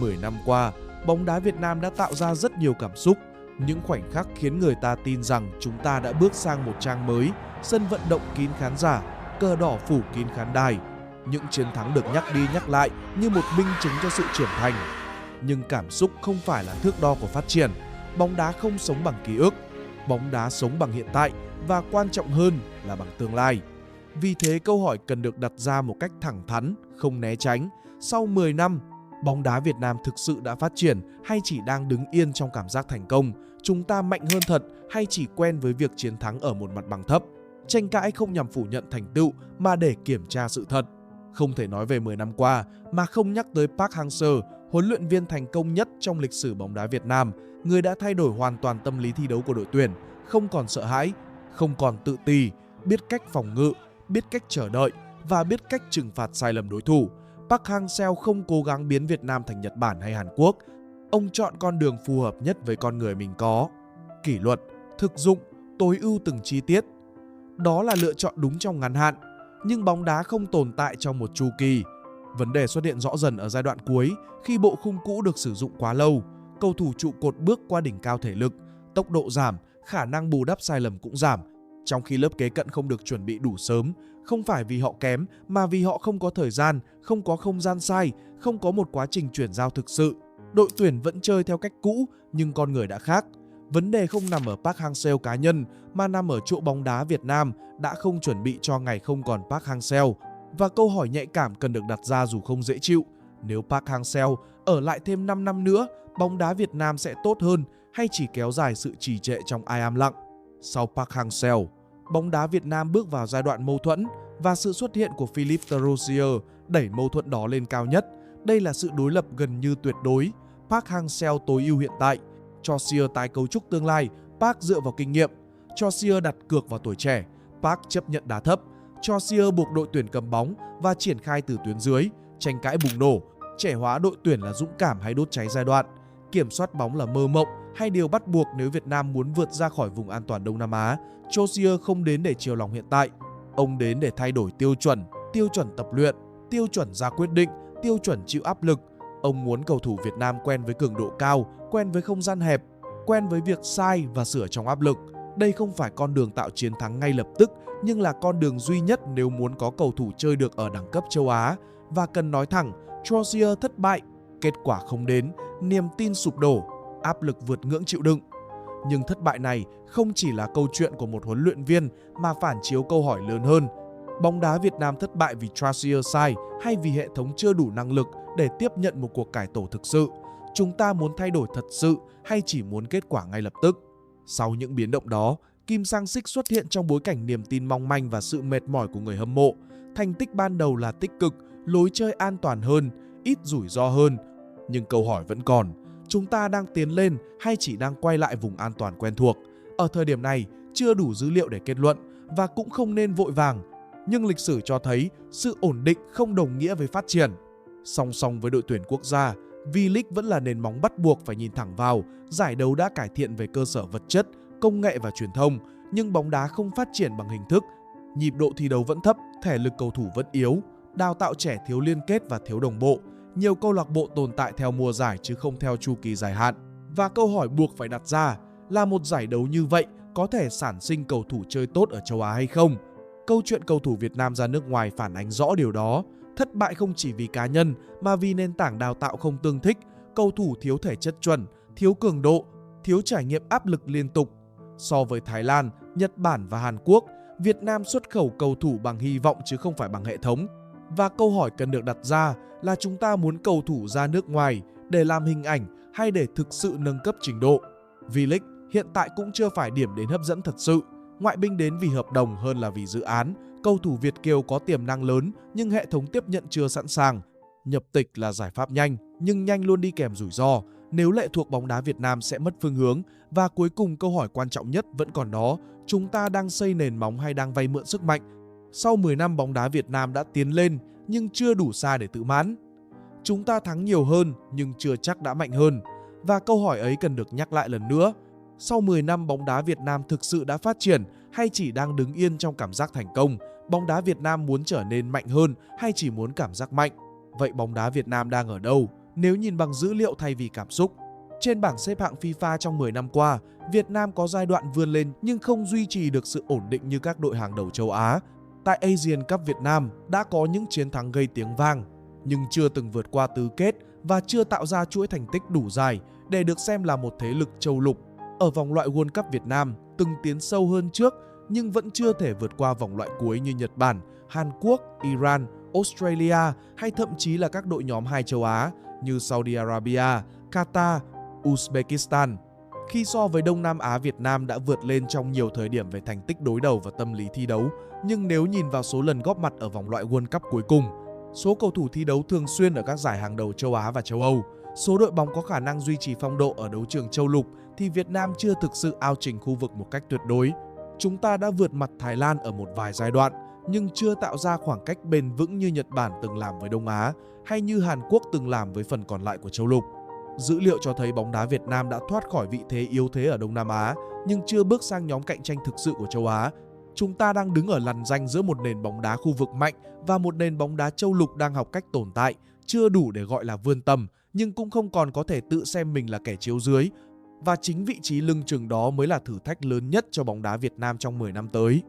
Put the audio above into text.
10 năm qua, bóng đá Việt Nam đã tạo ra rất nhiều cảm xúc. Những khoảnh khắc khiến người ta tin rằng chúng ta đã bước sang một trang mới, sân vận động kín khán giả, cờ đỏ phủ kín khán đài. Những chiến thắng được nhắc đi nhắc lại như một minh chứng cho sự trưởng thành. Nhưng cảm xúc không phải là thước đo của phát triển. Bóng đá không sống bằng ký ức. Bóng đá sống bằng hiện tại và quan trọng hơn là bằng tương lai. Vì thế câu hỏi cần được đặt ra một cách thẳng thắn, không né tránh. Sau 10 năm, bóng đá Việt Nam thực sự đã phát triển hay chỉ đang đứng yên trong cảm giác thành công? Chúng ta mạnh hơn thật hay chỉ quen với việc chiến thắng ở một mặt bằng thấp? Tranh cãi không nhằm phủ nhận thành tựu mà để kiểm tra sự thật. Không thể nói về 10 năm qua mà không nhắc tới Park Hang-seo, huấn luyện viên thành công nhất trong lịch sử bóng đá Việt Nam, người đã thay đổi hoàn toàn tâm lý thi đấu của đội tuyển, không còn sợ hãi, không còn tự ti, biết cách phòng ngự, biết cách chờ đợi và biết cách trừng phạt sai lầm đối thủ. Park Hang-seo không cố gắng biến Việt Nam thành Nhật Bản hay Hàn Quốc. Ông chọn con đường phù hợp nhất với con người mình có. Kỷ luật, thực dụng, tối ưu từng chi tiết. Đó là lựa chọn đúng trong ngắn hạn. Nhưng bóng đá không tồn tại trong một chu kỳ. Vấn đề xuất hiện rõ dần ở giai đoạn cuối khi bộ khung cũ được sử dụng quá lâu. Cầu thủ trụ cột bước qua đỉnh cao thể lực, tốc độ giảm, khả năng bù đắp sai lầm cũng giảm. Trong khi lớp kế cận không được chuẩn bị đủ sớm, không phải vì họ kém mà vì họ không có thời gian, không có không gian sai, không có một quá trình chuyển giao thực sự. Đội tuyển vẫn chơi theo cách cũ nhưng con người đã khác. Vấn đề không nằm ở Park Hang-seo cá nhân mà nằm ở chỗ bóng đá Việt Nam đã không chuẩn bị cho ngày không còn Park Hang-seo. Và câu hỏi nhạy cảm cần được đặt ra dù không dễ chịu. Nếu Park Hang-seo ở lại thêm 5 năm nữa, bóng đá Việt Nam sẽ tốt hơn hay chỉ kéo dài sự trì trệ trong ai am lặng? Sau Park Hang-seo, bóng đá Việt Nam bước vào giai đoạn mâu thuẫn và sự xuất hiện của Philippe Darosier đẩy mâu thuẫn đó lên cao nhất. Đây là sự đối lập gần như tuyệt đối. Park Hang-seo tối ưu hiện tại, Darosier tái cấu trúc tương lai, Park dựa vào kinh nghiệm. Darosier đặt cược vào tuổi trẻ, Park chấp nhận đá thấp. Darosier buộc đội tuyển cầm bóng và triển khai từ tuyến dưới, tranh cãi bùng nổ. Trẻ hóa đội tuyển là dũng cảm hay đốt cháy giai đoạn. Kiểm soát bóng là mơ mộng hay điều bắt buộc nếu Việt Nam muốn vượt ra khỏi vùng an toàn Đông Nam Á. Darosier không đến để chiều lòng hiện tại. Ông đến để thay đổi tiêu chuẩn tập luyện, tiêu chuẩn ra quyết định, tiêu chuẩn chịu áp lực. Ông muốn cầu thủ Việt Nam quen với cường độ cao, quen với không gian hẹp, quen với việc sai và sửa trong áp lực. Đây không phải con đường tạo chiến thắng ngay lập tức, nhưng là con đường duy nhất nếu muốn có cầu thủ chơi được ở đẳng cấp châu Á. Và cần nói thẳng, Darosier thất bại, kết quả không đến, niềm tin sụp đổ, áp lực vượt ngưỡng chịu đựng. Nhưng thất bại này không chỉ là câu chuyện của một huấn luyện viên mà phản chiếu câu hỏi lớn hơn. Bóng đá Việt Nam thất bại vì Darosier sai hay vì hệ thống chưa đủ năng lực để tiếp nhận một cuộc cải tổ thực sự? Chúng ta muốn thay đổi thật sự hay chỉ muốn kết quả ngay lập tức? Sau những biến động đó, Kim Sang-sik xuất hiện trong bối cảnh niềm tin mong manh và sự mệt mỏi của người hâm mộ. Thành tích ban đầu là tích cực, lối chơi an toàn hơn, ít rủi ro hơn. Nhưng câu hỏi vẫn còn, chúng ta đang tiến lên hay chỉ đang quay lại vùng an toàn quen thuộc? Ở thời điểm này, chưa đủ dữ liệu để kết luận và cũng không nên vội vàng. Nhưng lịch sử cho thấy sự ổn định không đồng nghĩa với phát triển. Song song với đội tuyển quốc gia, V-League vẫn là nền móng bắt buộc phải nhìn thẳng vào. Giải đấu đã cải thiện về cơ sở vật chất, công nghệ và truyền thông, nhưng bóng đá không phát triển bằng hình thức. Nhịp độ thi đấu vẫn thấp, thể lực cầu thủ vẫn yếu, đào tạo trẻ thiếu liên kết và thiếu đồng bộ. Nhiều câu lạc bộ tồn tại theo mùa giải chứ không theo chu kỳ dài hạn. Và câu hỏi buộc phải đặt ra là một giải đấu như vậy có thể sản sinh cầu thủ chơi tốt ở châu Á hay không? Câu chuyện cầu thủ Việt Nam ra nước ngoài phản ánh rõ điều đó. Thất bại không chỉ vì cá nhân mà vì nền tảng đào tạo không tương thích, cầu thủ thiếu thể chất chuẩn, thiếu cường độ, thiếu trải nghiệm áp lực liên tục. So với Thái Lan, Nhật Bản và Hàn Quốc, Việt Nam xuất khẩu cầu thủ bằng hy vọng chứ không phải bằng hệ thống. Và câu hỏi cần được đặt ra là chúng ta muốn cầu thủ ra nước ngoài để làm hình ảnh hay để thực sự nâng cấp trình độ? V-League hiện tại cũng chưa phải điểm đến hấp dẫn thật sự. Ngoại binh đến vì hợp đồng hơn là vì dự án. Cầu thủ Việt kiều có tiềm năng lớn nhưng hệ thống tiếp nhận chưa sẵn sàng. Nhập tịch là giải pháp nhanh, nhưng nhanh luôn đi kèm rủi ro. Nếu lệ thuộc bóng đá Việt Nam sẽ mất phương hướng. Và cuối cùng câu hỏi quan trọng nhất vẫn còn đó, chúng ta đang xây nền móng hay đang vay mượn sức mạnh? Sau 10 năm bóng đá Việt Nam đã tiến lên nhưng chưa đủ xa để tự mãn. Chúng ta thắng nhiều hơn nhưng chưa chắc đã mạnh hơn. Và câu hỏi ấy cần được nhắc lại lần nữa. Sau 10 năm bóng đá Việt Nam thực sự đã phát triển hay chỉ đang đứng yên trong cảm giác thành công? Bóng đá Việt Nam muốn trở nên mạnh hơn hay chỉ muốn cảm giác mạnh? Vậy bóng đá Việt Nam đang ở đâu? nếu nhìn bằng dữ liệu thay vì cảm xúc. Trên bảng xếp hạng FIFA trong 10 năm qua, Việt Nam có giai đoạn vươn lên nhưng không duy trì được sự ổn định như các đội hàng đầu châu Á. Tại Asian Cup Việt Nam đã có những chiến thắng gây tiếng vang, nhưng chưa từng vượt qua tứ kết và chưa tạo ra chuỗi thành tích đủ dài để được xem là một thế lực châu lục. Ở vòng loại World Cup Việt Nam từng tiến sâu hơn trước nhưng vẫn chưa thể vượt qua vòng loại cuối như Nhật Bản, Hàn Quốc, Iran, Australia hay thậm chí là các đội nhóm 2 châu Á như Saudi Arabia, Qatar, Uzbekistan. Khi so với Đông Nam Á, Việt Nam đã vượt lên trong nhiều thời điểm về thành tích đối đầu và tâm lý thi đấu. Nhưng nếu nhìn vào số lần góp mặt ở vòng loại World Cup cuối cùng, số cầu thủ thi đấu thường xuyên ở các giải hàng đầu châu Á và châu Âu, số đội bóng có khả năng duy trì phong độ ở đấu trường châu lục thì Việt Nam chưa thực sự ao trình khu vực một cách tuyệt đối. Chúng ta đã vượt mặt Thái Lan ở một vài giai đoạn, nhưng chưa tạo ra khoảng cách bền vững như Nhật Bản từng làm với Đông Á hay như Hàn Quốc từng làm với phần còn lại của châu lục. Dữ liệu cho thấy bóng đá Việt Nam đã thoát khỏi vị thế yếu thế ở Đông Nam Á, nhưng chưa bước sang nhóm cạnh tranh thực sự của châu Á. Chúng ta đang đứng ở lằn ranh giữa một nền bóng đá khu vực mạnh và một nền bóng đá châu lục đang học cách tồn tại, chưa đủ để gọi là vươn tầm, nhưng cũng không còn có thể tự xem mình là kẻ chiếu dưới. Và chính vị trí lưng chừng đó mới là thử thách lớn nhất cho bóng đá Việt Nam trong 10 năm tới.